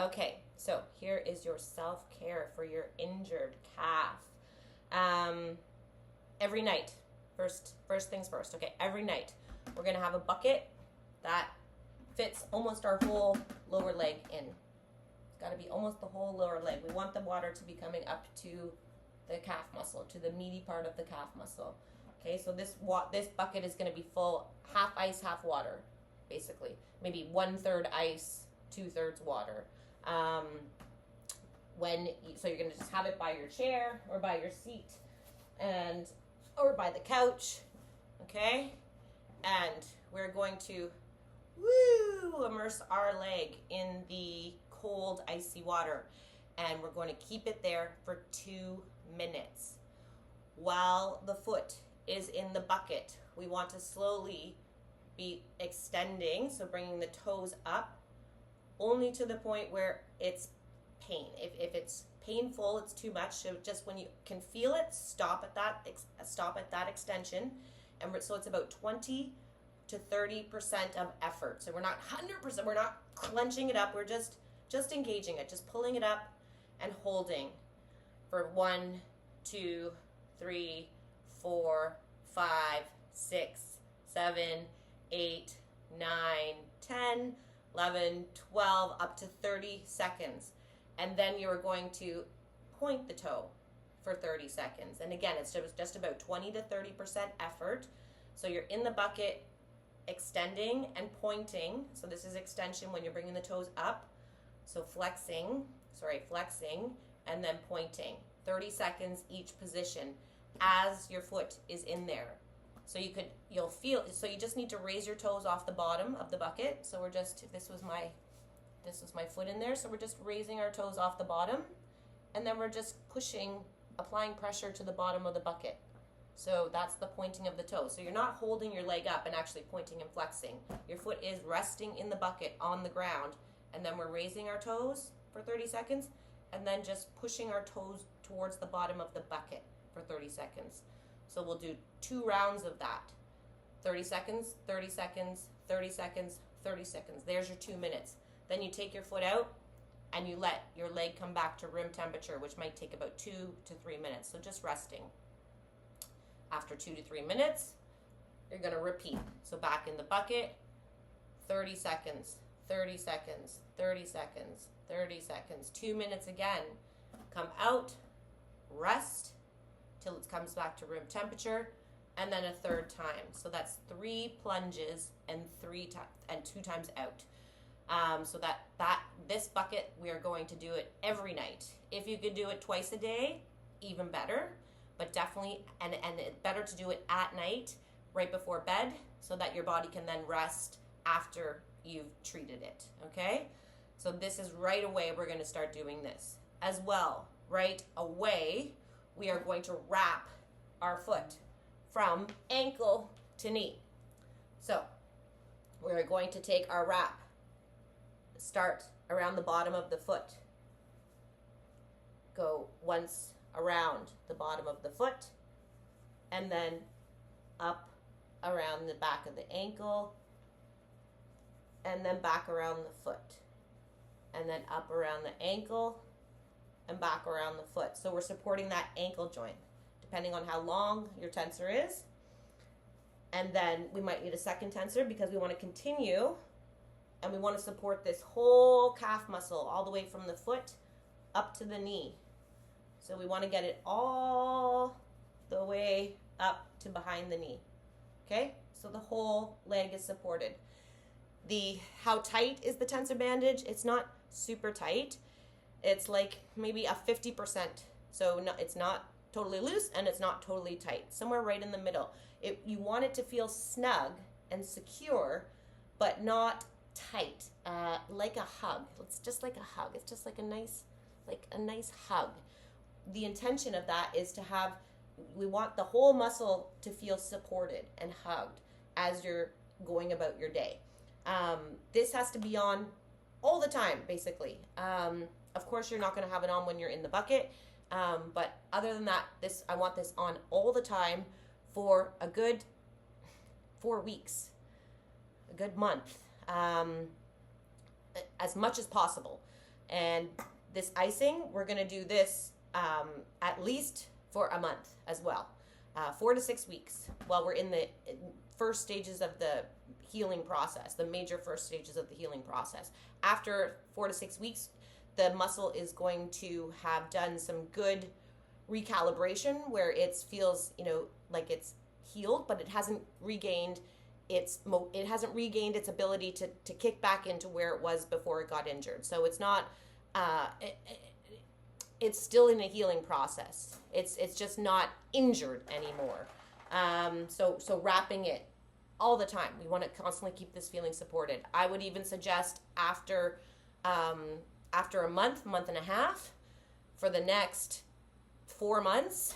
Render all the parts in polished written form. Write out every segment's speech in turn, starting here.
Okay, so here is your self-care for your injured calf. Every night, first things first, okay, every night, we're gonna have a bucket that fits almost our whole lower leg in. It's gotta be almost the whole lower leg. We want the water to be coming up to the calf muscle, to the meaty part of the calf muscle. Okay, so this bucket is gonna be full, half ice, half water, basically. Maybe 1/3 ice, 2/3 water. So you're gonna just have it by your chair or by your seat or by the couch, okay? And we're going to immerse our leg in the cold, icy water, and we're going to keep it there for 2 minutes. While the foot is in the bucket, we want to slowly be extending, so bringing the toes up only to the point where it's pain. If it's painful, it's too much. So just when you can feel it, stop at that extension. And so it's about 20 to 30% of effort. So we're not 100%, we're not clenching it up. We're just engaging it, just pulling it up and holding for 1, 2, 3, 4, 5, 6, 7, 8, 9, 10, 11, 12, up to 30 seconds. And then you're going to point the toe for 30 seconds. And again, it's just about 20 to 30% effort. So you're in the bucket, extending and pointing. So this is extension when you're bringing the toes up. So flexing, and then pointing. 30 seconds each position as your foot is in there. So you'll feel, so you just need to raise your toes off the bottom of the bucket. So this was my foot in there. So we're just raising our toes off the bottom, and then we're just applying pressure to the bottom of the bucket. So that's the pointing of the toes. So you're not holding your leg up and actually pointing and flexing. Your foot is resting in the bucket on the ground, and then we're raising our toes for 30 seconds, and then just pushing our toes towards the bottom of the bucket for 30 seconds. So we'll do 2 rounds of that. 30 seconds, 30 seconds, 30 seconds, 30 seconds. There's your 2 minutes. Then you take your foot out and you let your leg come back to room temperature, which might take about 2 to 3 minutes. So just resting. After 2 to 3 minutes, you're going to repeat. So back in the bucket, 30 seconds, 30 seconds, 30 seconds, 30 seconds. 2 minutes again. Come out, rest till it comes back to room temperature, and then a 3rd time. So that's 3 plunges and 2 times out. So this bucket, we are going to do it every night. If you could do it twice a day, even better. But definitely, and it's better to do it at night, right before bed, so that your body can then rest after you've treated it, okay? So this is right away, we're going to start doing this. As well, right away, we are going to wrap our foot from ankle to knee. So we're going to take our wrap, start around the bottom of the foot, go once around the bottom of the foot, and then up around the back of the ankle, and then back around the foot, and then up around the ankle and back around the foot. So we're supporting that ankle joint, depending on how long your tensor is. And then we might need a second tensor because we want to continue, and we want to support this whole calf muscle all the way from the foot up to the knee. So we want to get it all the way up to behind the knee. Okay? So the whole leg is supported. How tight is the tensor bandage? It's not super tight. It's like maybe a 50%. So no, it's not totally loose and it's not totally tight. Somewhere right in the middle. You want it to feel snug and secure, but not tight. Like a hug. It's just like a hug. It's just like a nice hug. The intention of that is we want the whole muscle to feel supported and hugged as you're going about your day. This has to be on all the time, basically. Of course, you're not going to have it on when you're in the bucket, but other than that, I want this on all the time for a good 4 weeks, a good month, as much as possible. And this icing, we're going to do this at least for a month as well. 4 to 6 weeks while we're in the first stages of the healing process, the major first stages of the healing process. After 4 to 6 weeks, the muscle is going to have done some good recalibration where it feels, like it's healed, but it hasn't regained its ability to kick back into where it was before it got injured. So it's not it's still in a healing process. It's just not injured anymore. So wrapping it all the time. We want to constantly keep this feeling supported. I would even suggest after a month and a half, for the next 4 months,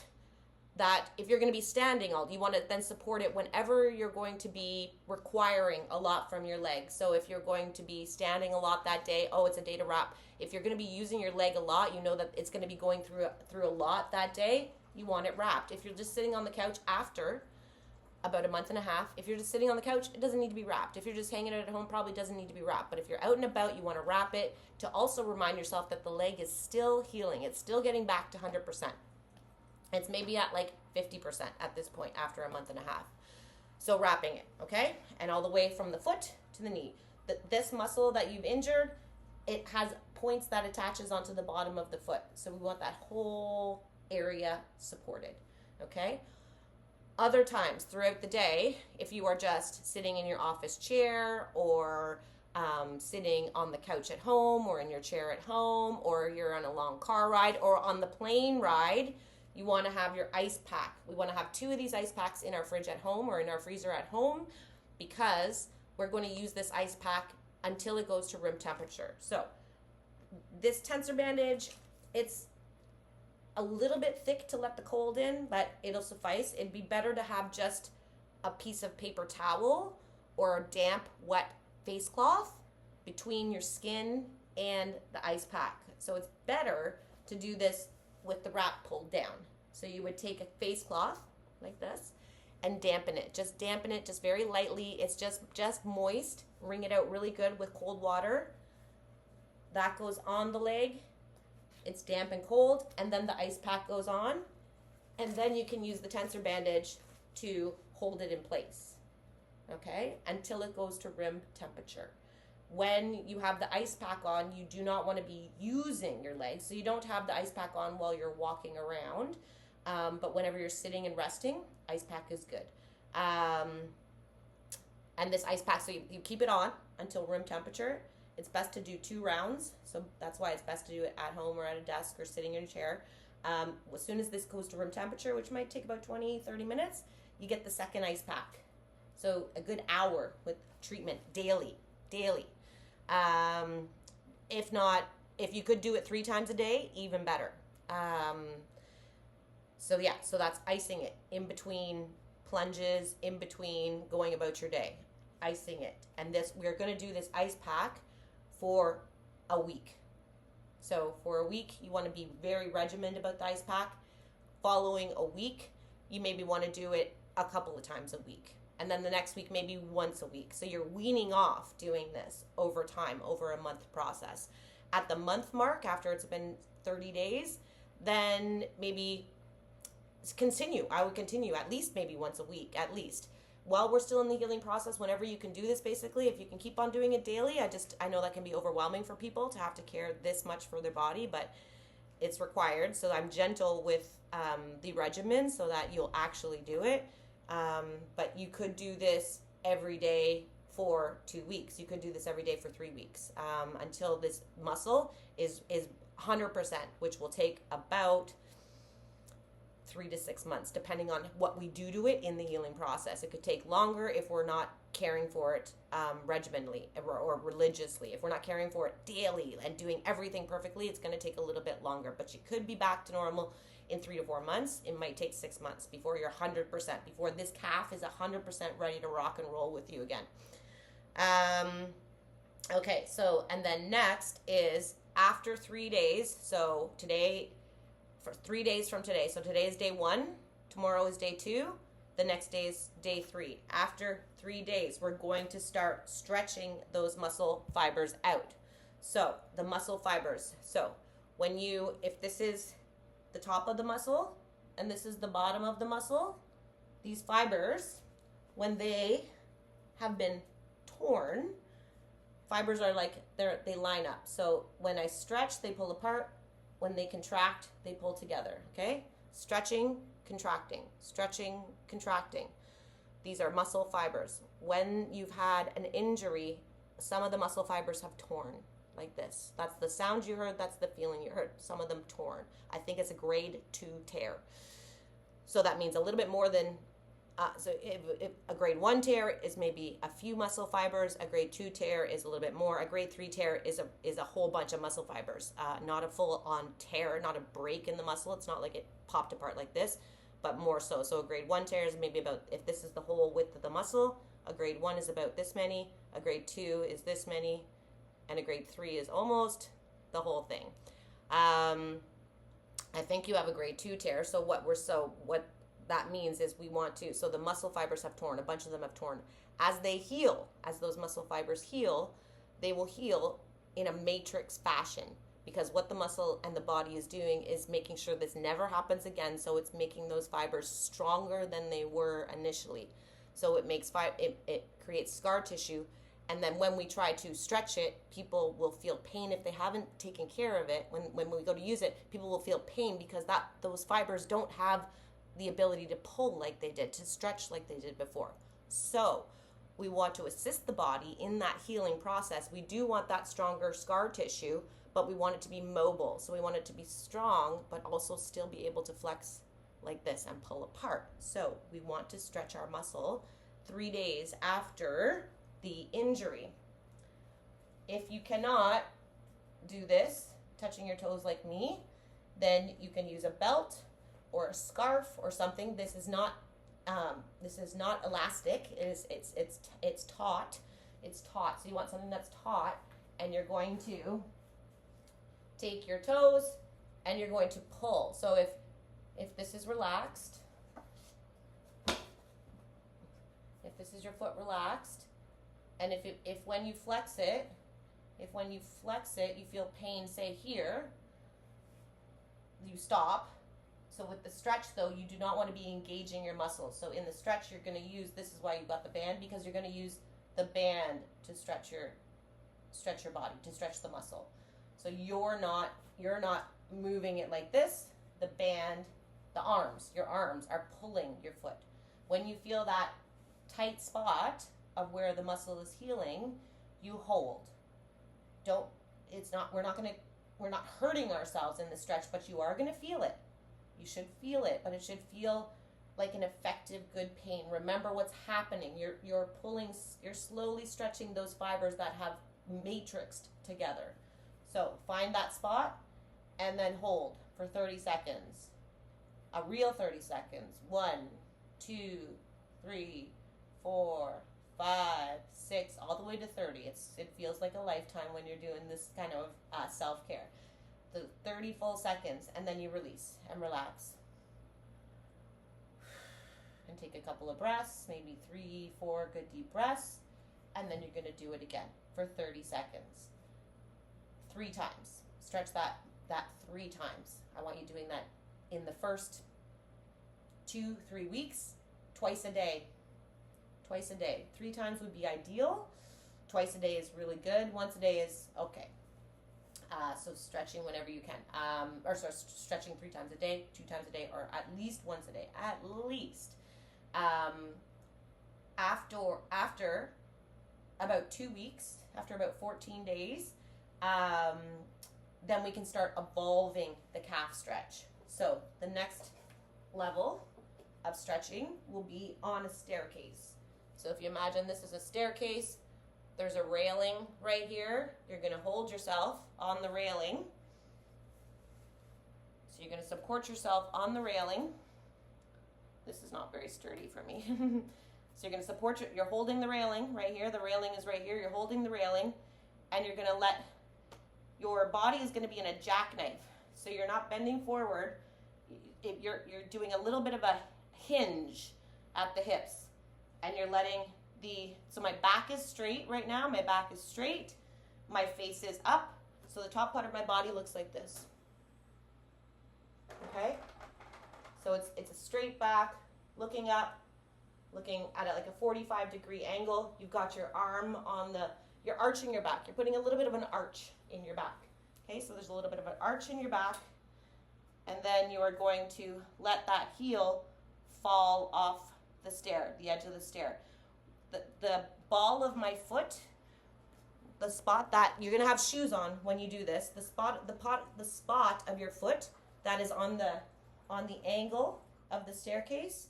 that if you're going to be standing you want to then support it whenever you're going to be requiring a lot from your leg. So if you're going to be standing a lot that day, it's a day to wrap. If you're going to be using your leg a lot, you know that it's going to be going through a lot that day, you want it wrapped. If you're just sitting on the couch after about a month and a half, if you're just sitting on the couch, it doesn't need to be wrapped. If you're just hanging out at home, probably doesn't need to be wrapped. But if you're out and about, you want to wrap it to also remind yourself that the leg is still healing. It's still getting back to 100%. It's maybe at like 50% at this point after a month and a half. So wrapping it, okay? And all the way from the foot to the knee. This muscle that you've injured, it has points that attaches onto the bottom of the foot. So we want that whole area supported, okay? Other times throughout the day, if you are just sitting in your office chair or sitting on the couch at home or in your chair at home, or you're on a long car ride or on the plane ride, you want to have your ice pack. We want to have 2 of these ice packs in our fridge at home or in our freezer at home, because we're going to use this ice pack until it goes to room temperature. So this tensor bandage, it's a little bit thick to let the cold in, but it'll suffice. It'd be better to have just a piece of paper towel or a damp, wet face cloth between your skin and the ice pack. So it's better to do this with the wrap pulled down. So you would take a face cloth like this and dampen it. Just dampen it just very lightly. It's just moist. Wring it out really good with cold water. That goes on the leg. It's damp and cold, and then the ice pack goes on, and then you can use the tensor bandage to hold it in place, okay, until it goes to room temperature. When you have the ice pack on, you do not want to be using your legs, so you don't have the ice pack on while you're walking around, but whenever you're sitting and resting, ice pack is good. And this ice pack, so you keep it on until room temperature. It's best to do 2 rounds, so that's why it's best to do it at home or at a desk or sitting in a chair. As soon as this goes to room temperature, which might take about 20-30 minutes, you get the second ice pack. So a good hour with treatment daily. If you could do it 3 times a day, even better. So that's icing it in between plunges, in between going about your day, icing it. And we're going to do this ice pack for a week. So for a week, you want to be very regimented about the ice pack. Following a week, you maybe want to do it a couple of times a week. And then the next week, maybe once a week. So you're weaning off doing this over time, over a month process. At the month mark, after it's been 30 days, then maybe continue. I would continue at least maybe once a week, at least. While we're still in the healing process, whenever you can do this, basically, if you can keep on doing it daily, I know that can be overwhelming for people to have to care this much for their body, but it's required. So I'm gentle with the regimen so that you'll actually do it. But you could do this every day for 2 weeks. You could do this every day for 3 weeks until this muscle is 100%, which will take about 3 to 6 months, depending on what we do to it in the healing process. It could take longer if we're not caring for it regimentally or religiously. If we're not caring for it daily and doing everything perfectly, it's going to take a little bit longer. But you could be back to normal in 3 to 4 months. It might take 6 months before you're 100%, before this calf is 100% ready to rock and roll with you again. Okay, so, and then next is after 3 days, so today, for 3 days from today. So today is day 1, tomorrow is day 2, the next day is day 3. After 3 days, we're going to start stretching those muscle fibers out. So the muscle fibers. So if this is the top of the muscle and this is the bottom of the muscle, these fibers, when they have been torn, fibers are like, they line up. So when I stretch, they pull apart. When they contract, they pull together, okay? Stretching, contracting, stretching, contracting. These are muscle fibers. When you've had an injury, some of the muscle fibers have torn like this. That's the sound you heard, that's the feeling you heard. Some of them torn. I think it's a grade 2 tear. So that means a little bit more than, so if a grade 1 tear is maybe a few muscle fibers, a grade 2 tear is a little bit more, a grade 3 tear is a whole bunch of muscle fibers. Not a full-on tear, not a break in the muscle. It's not like it popped apart like this, but more so. So a grade 1 tear is maybe about, if this is the whole width of the muscle, a grade 1 is about this many, a grade 2 is this many, and a grade 3 is almost the whole thing. I think you have a grade 2 tear. So what that means is so the muscle fibers have torn, a bunch of them have torn. As they heal, as those muscle fibers heal, they will heal in a matrix fashion, because what the muscle and the body is doing is making sure this never happens again. So it's making those fibers stronger than they were initially. So it creates scar tissue. And then when we try to stretch it, people will feel pain if they haven't taken care of it. When we go to use it, people will feel pain because those fibers don't have the ability to pull like they did, to stretch like they did before. So we want to assist the body in that healing process. We do want that stronger scar tissue, but we want it to be mobile. So we want it to be strong, but also still be able to flex like this and pull apart. So we want to stretch our muscle 3 days after the injury. If you cannot do this, touching your toes like me, then you can use a belt or a scarf or something. This is not elastic. It's taut. It's taut. So you want something that's taut, and you're going to take your toes and you're going to pull. So if this is relaxed, if this is your foot relaxed, and if when you flex it, you feel pain, say here, you stop. So with the stretch though, you do not want to be engaging your muscles. So in the stretch, you're going to use, this is why you got the band, because you're going to use the band to stretch your body, to stretch the muscle. So you're not moving it like this. The band, your arms are pulling your foot. When you feel that tight spot of where the muscle is healing, you hold. We're not hurting ourselves in the stretch, but you are going to feel it. You should feel it, but it should feel like an effective, good pain. Remember what's happening. You're slowly stretching those fibers that have matrixed together. So find that spot and then hold for 30 seconds. A real 30 seconds. 1, 2, 3, 4, 5, 6, all the way to 30. It feels like a lifetime when you're doing this kind of self-care. The 30 full seconds, and then you release and relax. And take a couple of breaths, maybe 3, 4 good deep breaths, and then you're going to do it again for 30 seconds. 3 times. Stretch that 3 times. I want you doing that in the first 2-3 weeks, twice a day. 3 times would be ideal. Twice a day is really good. Once a day is okay. So stretching whenever you can. Stretching 3 times a day, 2 times a day, or at least once a day. At least. After about 2 weeks, after about 14 days, then we can start evolving the calf stretch. So the next level of stretching will be on a staircase. So if you imagine this is a staircase, there's a railing right here. You're going to hold yourself on the railing. So you're going to support yourself on the railing. This is not very sturdy for me. So you're going to you're holding the railing right here. The railing is right here. You're holding the railing, and you're going to your body is going to be in a jackknife. So you're not bending forward. You're doing a little bit of a hinge at the hips, and you're letting so my back is straight right now. My back is straight. My face is up. So the top part of my body looks like this. Okay? So it's a straight back, looking up, looking at it like a 45-degree angle. You've got your arm on you're arching your back. You're putting a little bit of an arch in your back. Okay, so there's a little bit of an arch in your back. And then you are going to let that heel fall off the stair, the edge of the stair. The ball of my foot, the spot that you're going to have shoes on when you do this, the spot of your foot that is on the angle of the staircase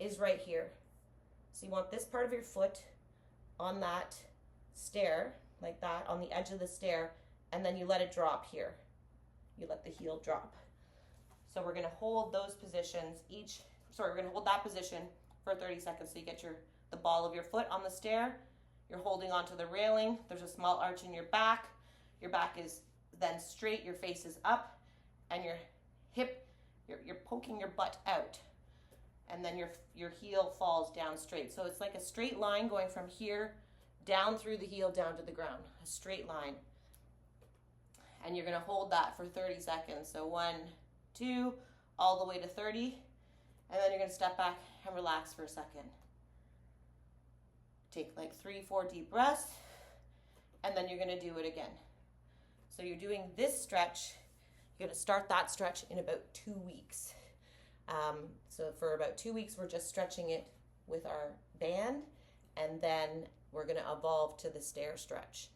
is right here. So you want this part of your foot on that stair, like that, on the edge of the stair, and then you let it drop here. You let the heel drop. So we're going to hold those positions we're going to hold that position for 30 seconds. So you get the ball of your foot on the stair. You're holding onto the railing. There's a small arch in your back. Your back is then straight. Your face is up, and your hip, you're poking your butt out. And then your heel falls down straight. So it's like a straight line going from here down through the heel down to the ground. A straight line. And you're going to hold that for 30 seconds. So 1, 2, all the way to 30. And then you're going to step back and relax for a second. Take like 3, 4 deep breaths. And then you're going to do it again. So you're doing this stretch. You're going to start that stretch in about 2 weeks. So for about 2 weeks, we're just stretching it with our band. And then we're going to evolve to the stair stretch.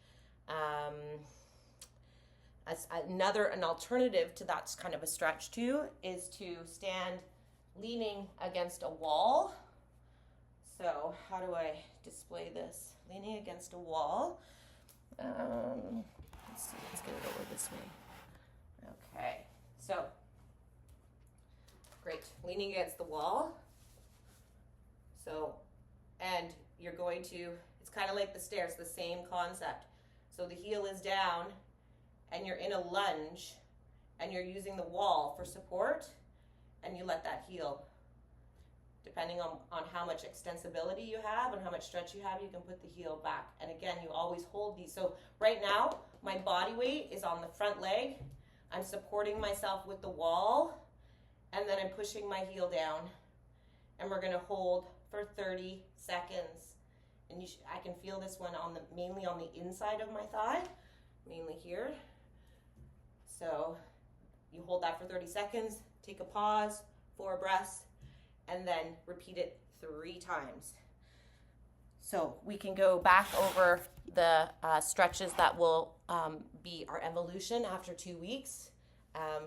An alternative to that's kind of a stretch too is to stand leaning against a wall. So how do I display this? Leaning against a wall. Let's see, let's get it over this way. Okay, so great, leaning against the wall. So, and you're going to, it's kind of like the stairs, the same concept. So the heel is down, and you're in a lunge, and you're using the wall for support, and you let that heel. Depending on how much extensibility you have and how much stretch you have, you can put the heel back. And again, you always hold these. So right now, my body weight is on the front leg. I'm supporting myself with the wall, and then I'm pushing my heel down. And we're gonna hold for 30 seconds. And I can feel this one mainly on the inside of my thigh, mainly here. So you hold that for 30 seconds, take a pause, 4 breaths, and then repeat it 3 times. So we can go back over the stretches that will be our evolution after 2 weeks.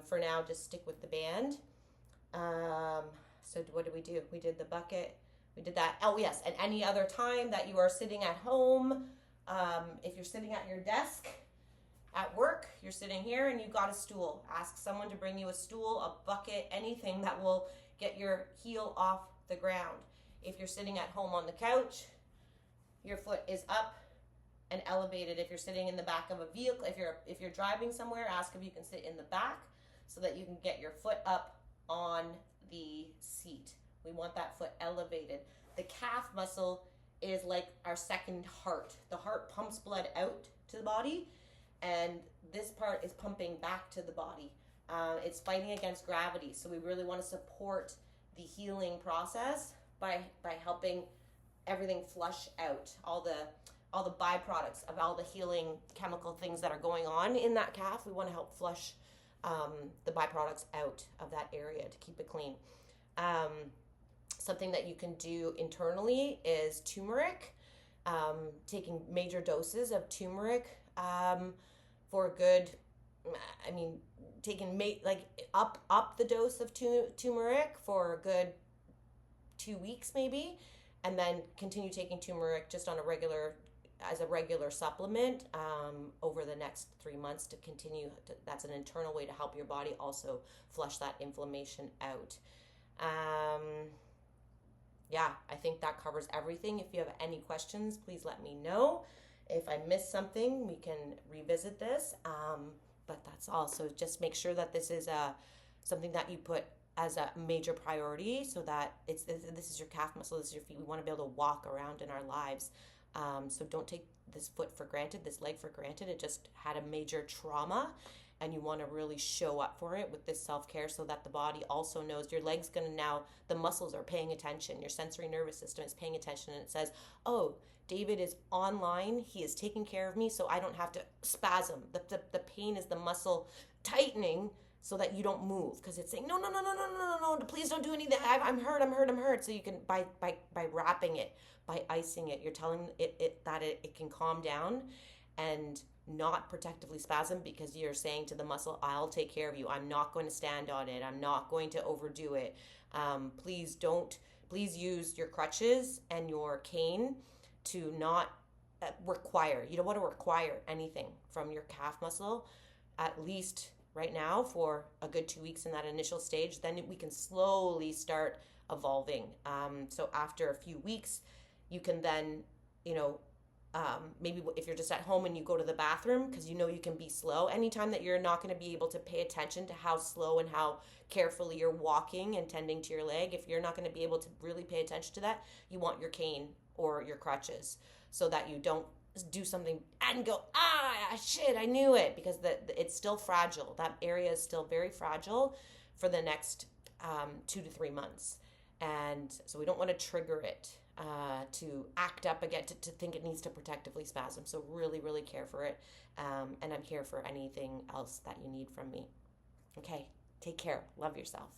For now, just stick with the band. So what did we do? We did the bucket. We did that. Oh, yes. And any other time that you are sitting at home, if you're sitting at your desk at work, you're sitting here and you've got a stool. Ask someone to bring you a stool, a bucket, anything that will get your heel off the ground. If you're sitting at home on the couch, your foot is up and elevated. If you're sitting in the back of a vehicle, if you're driving somewhere, ask if you can sit in the back so that you can get your foot up on the seat. We want that foot elevated. The calf muscle is like our second heart. The heart pumps blood out to the body, and this part is pumping back to the body. It's fighting against gravity, so we really want to support the healing process by helping everything flush out, all the byproducts of all the healing chemical things that are going on in that calf. We want to help flush the byproducts out of that area to keep it clean. Something that you can do internally is turmeric, taking major doses of turmeric for a good, taking up the dose of turmeric for a good 2 weeks maybe, and then continue taking turmeric just on as a regular supplement over the next 3 months to continue. That's an internal way to help your body also flush that inflammation out. Yeah, I think that covers everything. If you have any questions, please let me know. If I missed something, we can revisit this. But that's all. So just make sure that this is something that you put as a major priority, so that this is your calf muscle, this is your feet. We want to be able to walk around in our lives So don't take this foot for granted, this leg for granted. It just had a major trauma, and you want to really show up for it with this self-care so that the body also knows your leg's going to now, the muscles are paying attention, your sensory nervous system is paying attention, and it says, oh, David is online, he is taking care of me, so I don't have to spasm. The pain is the muscle tightening so that you don't move, because it's saying, no, please don't do anything, I'm hurt. So you can, by wrapping it, by icing it, you're telling it that it can calm down and not protectively spasm, because you're saying to the muscle, I'll take care of you. I'm not going to stand on it. I'm not going to overdo it. Please use your crutches and your cane to not require. You don't want to require anything from your calf muscle, at least right now, for a good 2 weeks in that initial stage. Then we can slowly start evolving. So after a few weeks, you can then, maybe if you're just at home and you go to the bathroom, because you can be slow, anytime that you're not going to be able to pay attention to how slow and how carefully you're walking and tending to your leg, if you're not going to be able to really pay attention to that, you want your cane or your crutches, so that you don't do something and go, shit, I knew it, because it's still fragile. That area is still very fragile for the next 2 to 3 months. And so we don't want to trigger it to act up again, to think it needs to protectively spasm. So really, really care for it. And I'm here for anything else that you need from me. Okay, take care. Love yourself.